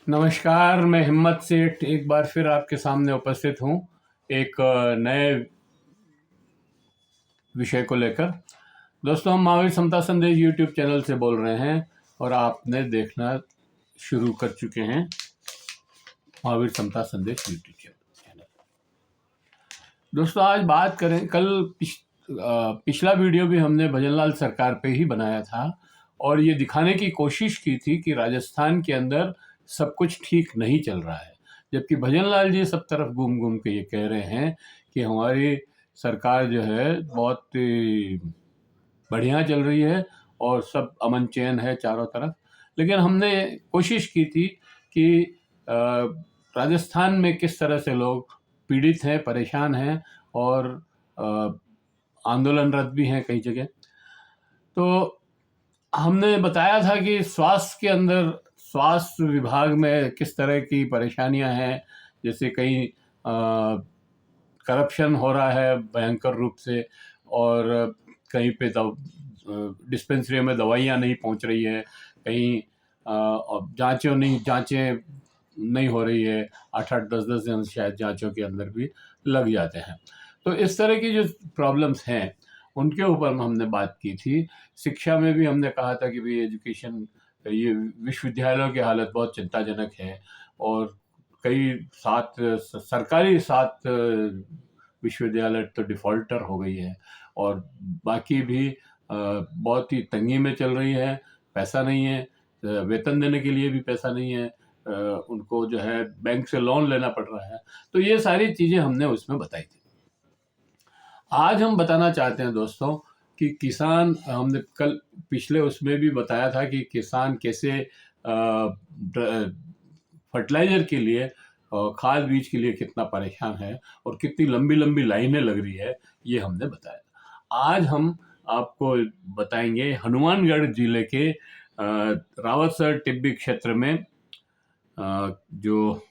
नमस्कार, मैं हिम्मत सेठ एक बार फिर आपके सामने उपस्थित हूँ एक नए विषय को लेकर। दोस्तों, हम महावीर समता संदेश यूट्यूब चैनल से बोल रहे हैं और आपने देखना शुरू कर चुके हैं महावीर समता संदेश यूट्यूब चैनल। दोस्तों, आज बात करें, पिछला वीडियो भी हमने भजनलाल सरकार पे ही बनाया था और ये दिखाने की कोशिश की थी कि राजस्थान के अंदर सब कुछ ठीक नहीं चल रहा है, जबकि भजनलाल जी सब तरफ घूम घूम के ये कह रहे हैं कि हमारी सरकार जो है बहुत बढ़िया चल रही है और सब अमन चैन है चारों तरफ। लेकिन हमने कोशिश की थी कि राजस्थान में किस तरह से लोग पीड़ित हैं, परेशान हैं और आंदोलनरत भी हैं कई जगह। तो हमने बताया था कि स्वास्थ्य विभाग में किस तरह की परेशानियां हैं, जैसे कहीं करप्शन हो रहा है भयंकर रूप से और कहीं पे डिस्पेंसरी में दवाइयाँ नहीं पहुंच रही है, कहीं जांचें नहीं हो रही है, 8-8 10-10 दिन शायद जांचों के अंदर भी लग जाते हैं। तो इस तरह की जो प्रॉब्लम्स हैं उनके ऊपर हमने बात की थी। शिक्षा में भी हमने कहा था कि भाई एजुकेशन, ये विश्वविद्यालयों की हालत बहुत चिंताजनक है और कई सरकारी 7 विश्वविद्यालय तो डिफ़ॉल्टर हो गई है और बाकी भी बहुत ही तंगी में चल रही है। पैसा नहीं है, वेतन देने के लिए भी पैसा नहीं है, उनको जो है बैंक से लोन लेना पड़ रहा है। तो ये सारी चीज़ें हमने उसमें बताई थी। आज हम बताना चाहते हैं दोस्तों कि किसान, हमने कल पिछले उसमें भी बताया था कि किसान कैसे फर्टिलाइज़र के लिए, खाद बीज के लिए कितना परेशान है और कितनी लंबी लंबी लाइनें लग रही है, ये हमने बताया। आज हम आपको बताएंगे हनुमानगढ़ जिले के रावतसर टिब्बी क्षेत्र में जो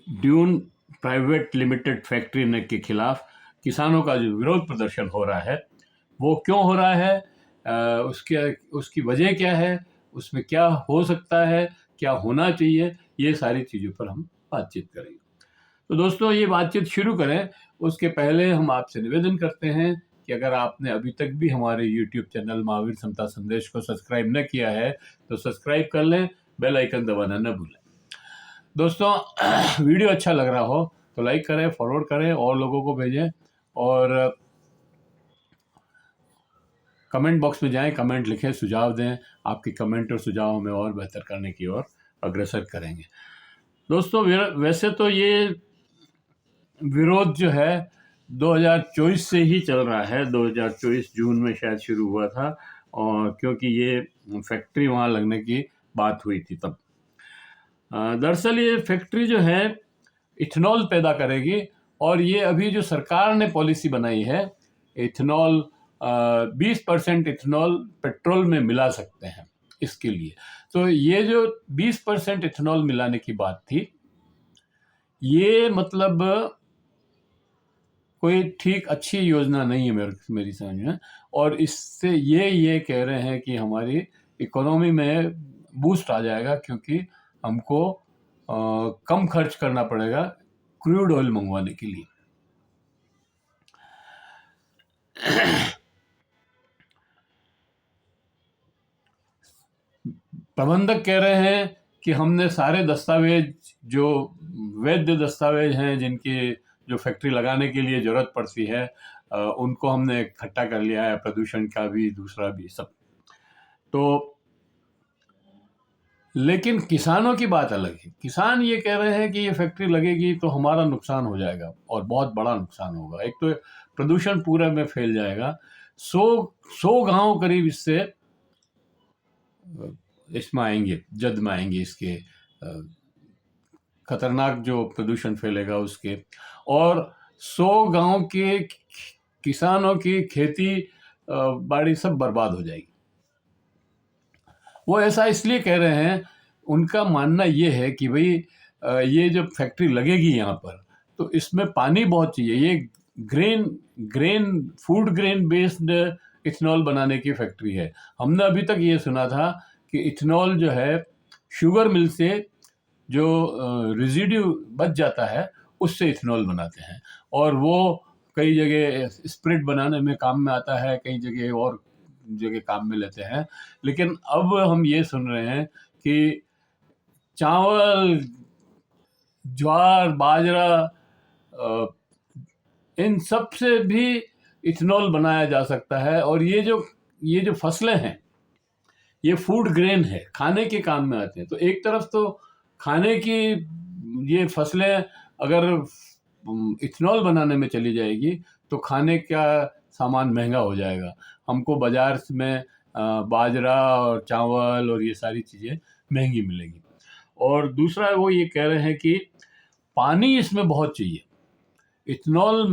ड्यून प्राइवेट लिमिटेड फैक्ट्री के खिलाफ किसानों का जो विरोध प्रदर्शन हो रहा है वो क्यों हो रहा है, उसकी वजह क्या है, उसमें क्या हो सकता है, क्या होना चाहिए, ये सारी चीज़ों पर हम बातचीत करेंगे। तो दोस्तों, ये बातचीत शुरू करें उसके पहले हम आपसे निवेदन करते हैं कि अगर आपने अभी तक भी हमारे YouTube चैनल महावीर समता संदेश को सब्सक्राइब न किया है तो सब्सक्राइब कर लें, बेल आइकन दबाना न भूलें। दोस्तों, वीडियो अच्छा लग रहा हो तो लाइक करें, फॉरवर्ड करें और लोगों को भेजें और कमेंट बॉक्स में जाएं, कमेंट लिखें, सुझाव दें। आपके कमेंट और सुझाव हमें और बेहतर करने की ओर अग्रसर करेंगे। दोस्तों, वैसे तो ये विरोध जो है 2024 से ही चल रहा है। 2024 जून में शायद शुरू हुआ था और क्योंकि ये फैक्ट्री वहाँ लगने की बात हुई थी तब। दरअसल ये फैक्ट्री जो है इथेनॉल पैदा करेगी और ये अभी जो सरकार ने पॉलिसी बनाई है, इथेनॉल 20% इथेनॉल पेट्रोल में मिला सकते हैं इसके लिए। तो ये जो 20% इथेनॉल मिलाने की बात थी, ये मतलब कोई ठीक अच्छी योजना नहीं है मेरी समझ में। और इससे ये कह रहे हैं कि हमारी इकोनॉमी में बूस्ट आ जाएगा क्योंकि हमको कम खर्च करना पड़ेगा क्रूड ऑयल मंगवाने के लिए। प्रबंधक कह रहे हैं कि हमने सारे दस्तावेज, जो वैध दस्तावेज हैं जिनकी जो फैक्ट्री लगाने के लिए ज़रूरत पड़ती है, उनको हमने इकट्ठा कर लिया है, प्रदूषण का भी, दूसरा भी सब। तो लेकिन किसानों की बात अलग है। किसान ये कह रहे हैं कि ये फैक्ट्री लगेगी तो हमारा नुकसान हो जाएगा और बहुत बड़ा नुकसान होगा। एक तो प्रदूषण पूरे में फैल जाएगा, 100 गांव करीब इसमें आएंगे, जद में आएंगे, इसके खतरनाक जो प्रदूषण फैलेगा उसके, और 100 गांव के किसानों की खेती बाड़ी सब बर्बाद हो जाएगी। वो ऐसा इसलिए कह रहे हैं, उनका मानना ये है कि भाई ये जब फैक्ट्री लगेगी यहाँ पर तो इसमें पानी बहुत चाहिए। ये फूड ग्रेन बेस्ड इथेनॉल बनाने की फैक्ट्री है। हमने अभी तक ये सुना था कि इथेनॉल जो है शुगर मिल से जो रेजिड्यू बच जाता है उससे इथेनॉल बनाते हैं, और वो कई जगह स्प्रिट बनाने में काम में आता है, कई जगह और जगह काम में लेते हैं। लेकिन अब हम ये सुन रहे हैं कि चावल, ज्वार, बाजरा, इन सब से भी इथेनॉल बनाया जा सकता है। और ये जो फसलें हैं ये फूड ग्रेन है, खाने के काम में आते हैं। तो एक तरफ तो खाने की ये फसलें अगर इथेनॉल बनाने में चली जाएगी तो खाने का सामान महंगा हो जाएगा, हमको बाजार में बाजरा और चावल और ये सारी चीज़ें महंगी मिलेगी। और दूसरा वो ये कह रहे हैं कि पानी इसमें बहुत चाहिए, इथेनॉल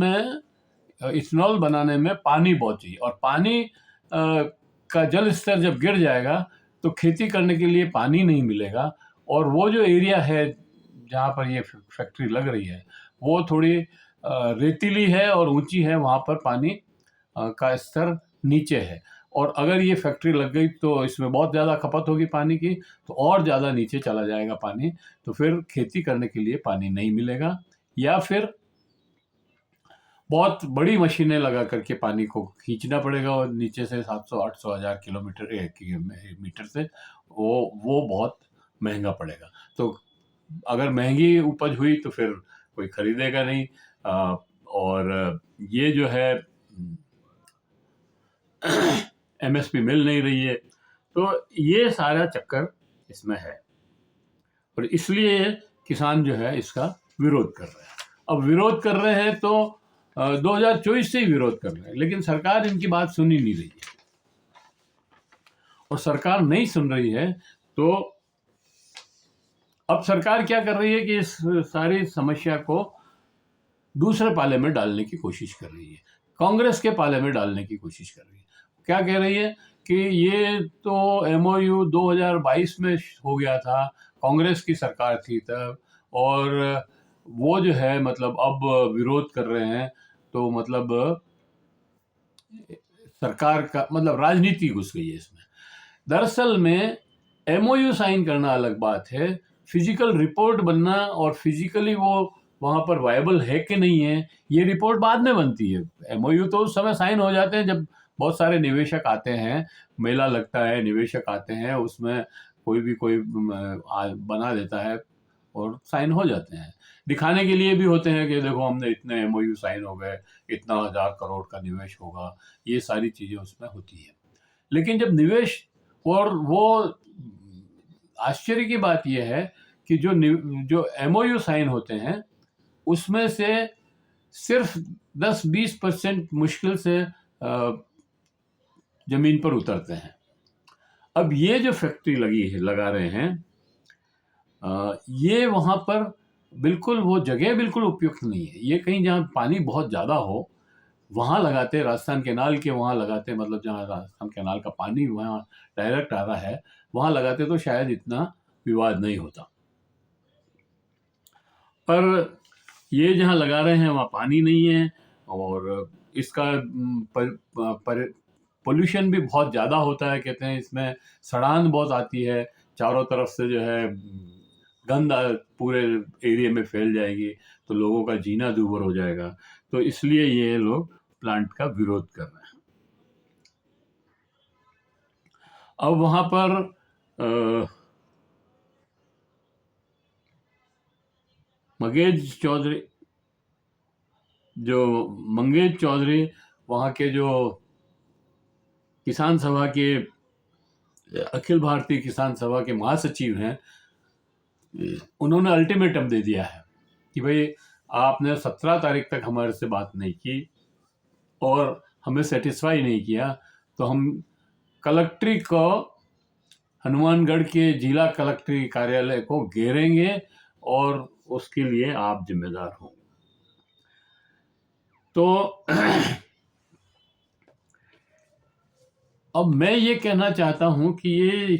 बनाने में पानी बहुत चाहिए, और पानी का जल स्तर जब गिर जाएगा तो खेती करने के लिए पानी नहीं मिलेगा। और वो जो एरिया है जहाँ पर ये फैक्ट्री लग रही है वो थोड़ी रेतीली है और ऊंची है, वहाँ पर पानी का स्तर नीचे है। और अगर ये फैक्ट्री लग गई तो इसमें बहुत ज़्यादा खपत होगी पानी की, तो और ज़्यादा नीचे चला जाएगा पानी, तो फिर खेती करने के लिए पानी नहीं मिलेगा, या फिर बहुत बड़ी मशीनें लगा करके पानी को खींचना पड़ेगा और नीचे से 700-800 हज़ार मीटर से वो बहुत महंगा पड़ेगा। तो अगर महंगी उपज हुई तो फिर कोई खरीदेगा नहीं। और ये जो है एमएसपी मिल नहीं रही है, तो ये सारा चक्कर इसमें है, और इसलिए किसान जो है इसका विरोध कर रहे हैं। अब विरोध कर रहे हैं तो 2024 से ही विरोध कर रहे हैं, लेकिन सरकार इनकी बात सुन ही नहीं रही है। और सरकार नहीं सुन रही है तो अब सरकार क्या कर रही है कि इस सारी समस्या को दूसरे पाले में डालने की कोशिश कर रही है, कांग्रेस के पाले में डालने की कोशिश कर रही है। क्या कह रही है कि ये तो MOU 2022 में हो गया था, कांग्रेस की सरकार थी तब, और वो जो है मतलब अब विरोध कर रहे हैं, तो मतलब सरकार का मतलब राजनीति घुस गई है इसमें। दरअसल में MOU साइन करना अलग बात है, फिजिकल रिपोर्ट बनना और फिजिकली वो वहाँ पर वायबल है कि नहीं है ये रिपोर्ट बाद में बनती है। MOU तो उस समय साइन हो जाते हैं जब बहुत सारे निवेशक आते हैं, मेला लगता है, निवेशक आते हैं, उसमें कोई बना देता है और साइन हो जाते हैं। दिखाने के लिए भी होते हैं कि देखो हमने इतने MOU साइन हो गए, इतना 1000 करोड़ का निवेश होगा, ये सारी चीज़ें उसमें होती है। लेकिन जब निवेश, और वो आश्चर्य की बात यह है कि जो MOU साइन होते हैं उसमें से सिर्फ 10-20% मुश्किल से जमीन पर उतरते हैं। अब ये जो फैक्ट्री लगा रहे हैं ये वहाँ पर बिल्कुल वो जगह बिल्कुल उपयुक्त नहीं है। ये कहीं जहाँ पानी बहुत ज़्यादा हो वहाँ लगाते, राजस्थान कैनाल के वहाँ लगाते, मतलब जहाँ राजस्थान कैनाल का पानी वहाँ डायरेक्ट आ रहा है वहाँ लगाते तो शायद इतना विवाद नहीं होता। पर ये जहाँ लगा रहे हैं वहाँ पानी नहीं है, और इसका पोल्यूशन भी बहुत ज़्यादा होता है। कहते हैं इसमें सड़ान बहुत आती है, चारों तरफ से जो है गंद पूरे एरिया में फैल जाएगी, तो लोगों का जीना दूभर हो जाएगा। तो इसलिए ये लोग प्लांट का विरोध कर रहे हैं। अब वहाँ पर मंगेज चौधरी वहाँ के जो किसान सभा के, अखिल भारतीय किसान सभा के महासचिव हैं, उन्होंने अल्टीमेटम दे दिया है कि भाई आपने 17 तारीख तक हमारे से बात नहीं की और हमें सेटिस्फाई नहीं किया, तो हम कलेक्ट्री को, हनुमानगढ़ के जिला कलेक्ट्री कार्यालय को घेरेंगे और उसके लिए आप जिम्मेदार हो। तो अब मैं ये कहना चाहता हूं कि ये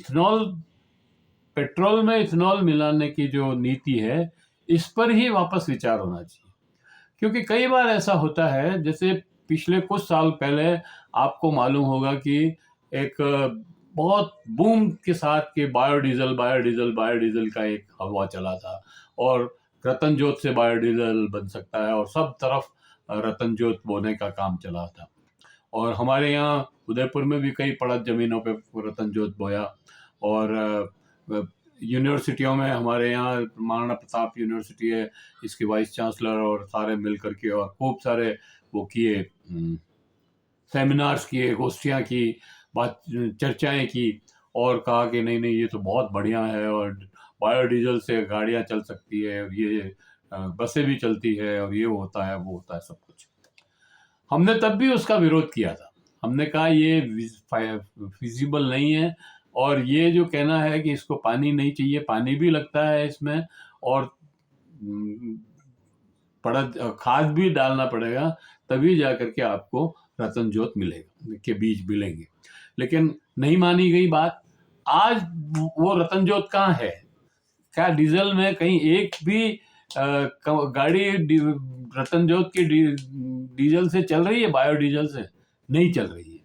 पेट्रोल में इथेनॉल मिलाने की जो नीति है इस पर ही वापस विचार होना चाहिए, क्योंकि कई बार ऐसा होता है, जैसे पिछले कुछ साल पहले आपको मालूम होगा कि एक बहुत बूम के साथ कि बायोडीजल बायोडीजल बायोडीजल का एक हवा चला था, और रतन जोत से बायोडीजल बन सकता है, और सब तरफ रतन जोत बोने का काम चला था। और हमारे यहाँ उदयपुर में भी कई पड़त ज़मीनों पे रतन जोत बोया, और यूनिवर्सिटियों में हमारे यहाँ महाराणा प्रताप यूनिवर्सिटी है, इसके वाइस चांसलर और सारे मिल करके और खूब सारे वो किए, सेमिनार्स किए, गोष्ठियाँ की, बात चर्चाएं की, और कहा कि नहीं नहीं ये तो बहुत बढ़िया है, और बायोडीजल से गाड़ियाँ चल सकती है, और ये बसें भी चलती है, और ये होता है वो होता है सब कुछ। हमने तब भी उसका विरोध किया था। हमने कहा ये फिजिबल नहीं है, और ये जो कहना है कि इसको पानी नहीं चाहिए, पानी भी लगता है इसमें, और खाद भी डालना पड़ेगा, तभी जा करके आपको रतन जोत मिलेगा के बीज मिलेंगे। लेकिन नहीं मानी गई बात। आज वो रतन जोत कहाँ है? क्या डीजल में कहीं एक भी गाड़ी रतन जोत की डीजल से चल रही है? बायोडीजल से नहीं चल रही है।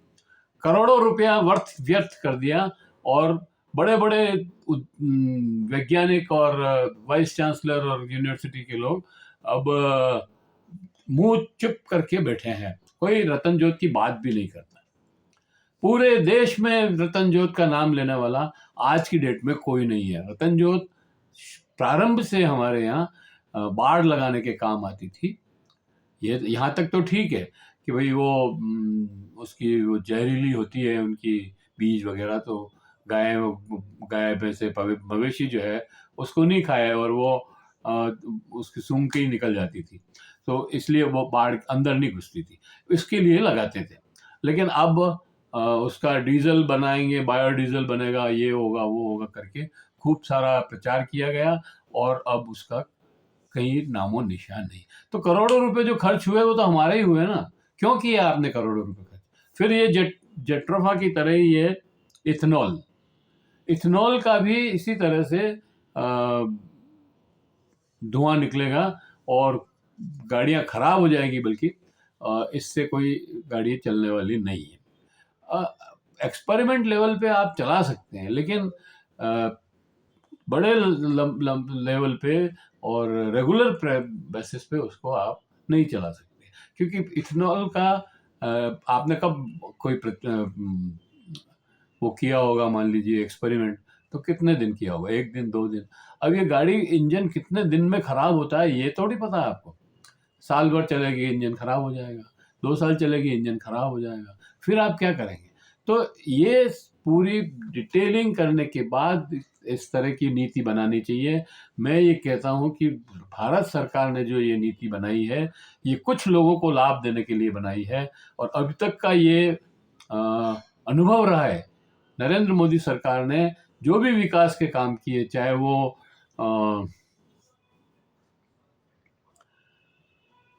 करोड़ों रुपया व्यर्थ कर दिया, और बड़े बड़े वैज्ञानिक और वाइस चांसलर और यूनिवर्सिटी के लोग अब मुंह चुप करके बैठे हैं, कोई रतन जोत की बात भी नहीं करता। पूरे देश में रतन जोत का नाम लेने वाला आज की डेट में कोई नहीं है। रतन जोत प्रारंभ से हमारे यहाँ बाढ़ लगाने के काम आती थी। ये यहाँ तक तो ठीक है कि भाई वो उसकी वो जहरीली होती है, उनकी बीज वगैरह, तो गाय भैंसे मवेशी जो है उसको नहीं खाए, और वो उसकी सूंघ के ही निकल जाती थी, तो इसलिए वो बाढ़ अंदर नहीं घुसती थी, इसके लिए लगाते थे। लेकिन अब उसका डीजल बनाएंगे, बायोडीजल बनेगा, ये होगा वो होगा करके खूब सारा प्रचार किया गया, और अब उसका कहीं नामो निशान नहीं। तो करोड़ों रुपए जो खर्च हुए वो तो हमारे ही हुए ना। क्यों किया आपने करोड़ों रुपए खर्च? फिर ये जेट्रोफा की तरह ही ये इथेनॉल का भी इसी तरह से धुआं निकलेगा, और गाड़ियां खराब हो जाएगी, बल्कि इससे कोई गाड़ी चलने वाली नहीं है। एक्सपेरिमेंट लेवल पे आप चला सकते हैं, लेकिन बड़े लेवल पे और रेगुलर बेसिस पे उसको आप नहीं चला सकते, क्योंकि इथेनॉल का आपने कब कोई वो किया होगा, मान लीजिए एक्सपेरिमेंट, तो कितने दिन किया होगा? 1 दिन 2 दिन। अब ये गाड़ी इंजन कितने दिन में खराब होता है ये थोड़ी पता है आपको। साल भर चलेगी इंजन खराब हो जाएगा, 2 साल चलेगी इंजन खराब हो जाएगा, फिर आप क्या करेंगे? तो ये पूरी डिटेलिंग करने के बाद इस तरह की नीति बनानी चाहिए। मैं ये कहता हूँ कि भारत सरकार ने जो ये नीति बनाई है, ये कुछ लोगों को लाभ देने के लिए बनाई है, और अभी तक का ये अनुभव रहा है। नरेंद्र मोदी सरकार ने जो भी विकास के काम किए, चाहे वो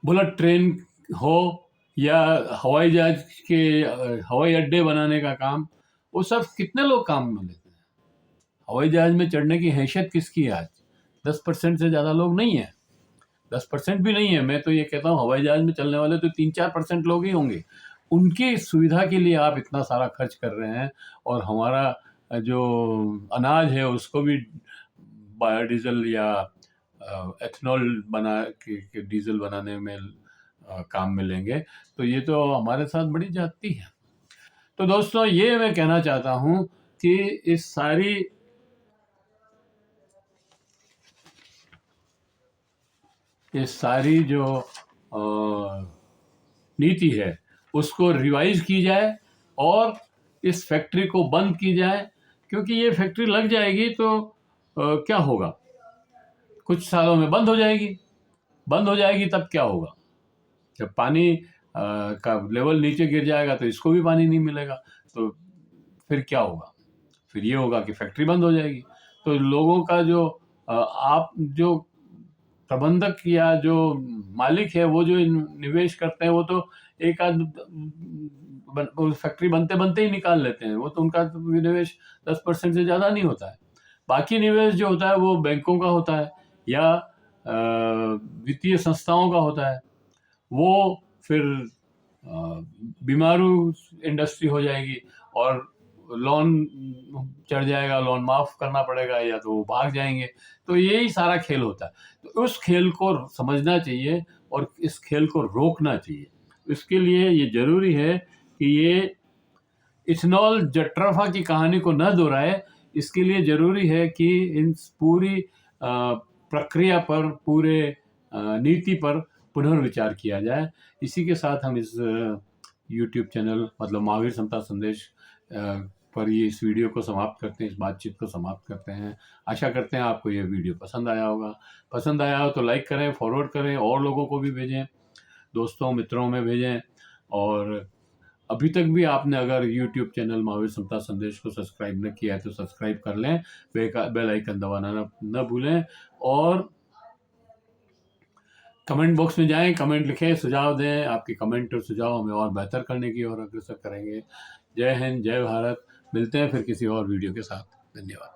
बुलेट ट्रेन हो या हवाई जहाज के हवाई अड्डे बनाने का काम, वो सब कितने लोग काम में लेते हैं? हवाई जहाज में चढ़ने की हैसियत किसकी है आज? 10% से ज़्यादा लोग नहीं है, 10% भी नहीं है। मैं तो ये कहता हूँ हवाई जहाज में चलने वाले तो 3-4% लोग ही होंगे। उनकी सुविधा के लिए आप इतना सारा खर्च कर रहे हैं, और हमारा जो अनाज है उसको भी बायोडीजल या एथेनॉल बना के डीजल बनाने में काम में लेंगे, तो ये तो हमारे साथ बड़ी ज्यादती है। तो दोस्तों, ये मैं कहना चाहता हूँ कि इस सारी जो नीति है उसको रिवाइज की जाए, और इस फैक्ट्री को बंद की जाए, क्योंकि ये फैक्ट्री लग जाएगी तो क्या होगा? कुछ सालों में बंद हो जाएगी। बंद हो जाएगी तब क्या होगा? जब पानी का लेवल नीचे गिर जाएगा तो इसको भी पानी नहीं मिलेगा, तो फिर क्या होगा? फिर ये होगा कि फैक्ट्री बंद हो जाएगी। तो लोगों का जो आप जो प्रबंधक या जो मालिक है, वो जो निवेश करते हैं, वो तो एक आध फैक्ट्री बनते बनते ही निकाल लेते हैं। वो तो उनका निवेश 10% से ज़्यादा नहीं होता है। बाकी निवेश जो होता है वो बैंकों का होता है, या वित्तीय संस्थाओं का होता है। वो फिर बीमारू इंडस्ट्री हो जाएगी और लोन चढ़ जाएगा, लोन माफ़ करना पड़ेगा या तो वो भाग जाएंगे। तो यही सारा खेल होता है। तो उस खेल को समझना चाहिए और इस खेल को रोकना चाहिए। इसके लिए ये ज़रूरी है कि ये इथेनॉल जट्राफा की कहानी को न दोहराए। इसके लिए ज़रूरी है कि इन पूरी प्रक्रिया पर, पूरे नीति पर पुनर्विचार किया जाए। इसी के साथ हम इस यूट्यूब चैनल मतलब महावीर समता संदेश पर ये इस वीडियो को समाप्त करते हैं, इस बातचीत को समाप्त करते हैं। आशा करते हैं आपको ये वीडियो पसंद आया होगा। पसंद आया हो तो लाइक करें, फॉरवर्ड करें, और लोगों को भी भेजें, दोस्तों मित्रों में भेजें। और अभी तक भी आपने अगर यूट्यूब चैनल महावीर समता संदेश को सब्सक्राइब न किया है तो सब्सक्राइब कर लें, बेल आइकन दबाना न भूलें। और कमेंट बॉक्स में जाएं, कमेंट लिखें, सुझाव दें। आपके कमेंट और सुझाव हमें और बेहतर करने की ओर अग्रसर करेंगे। जय हिंद, जय भारत। मिलते हैं फिर किसी और वीडियो के साथ। धन्यवाद।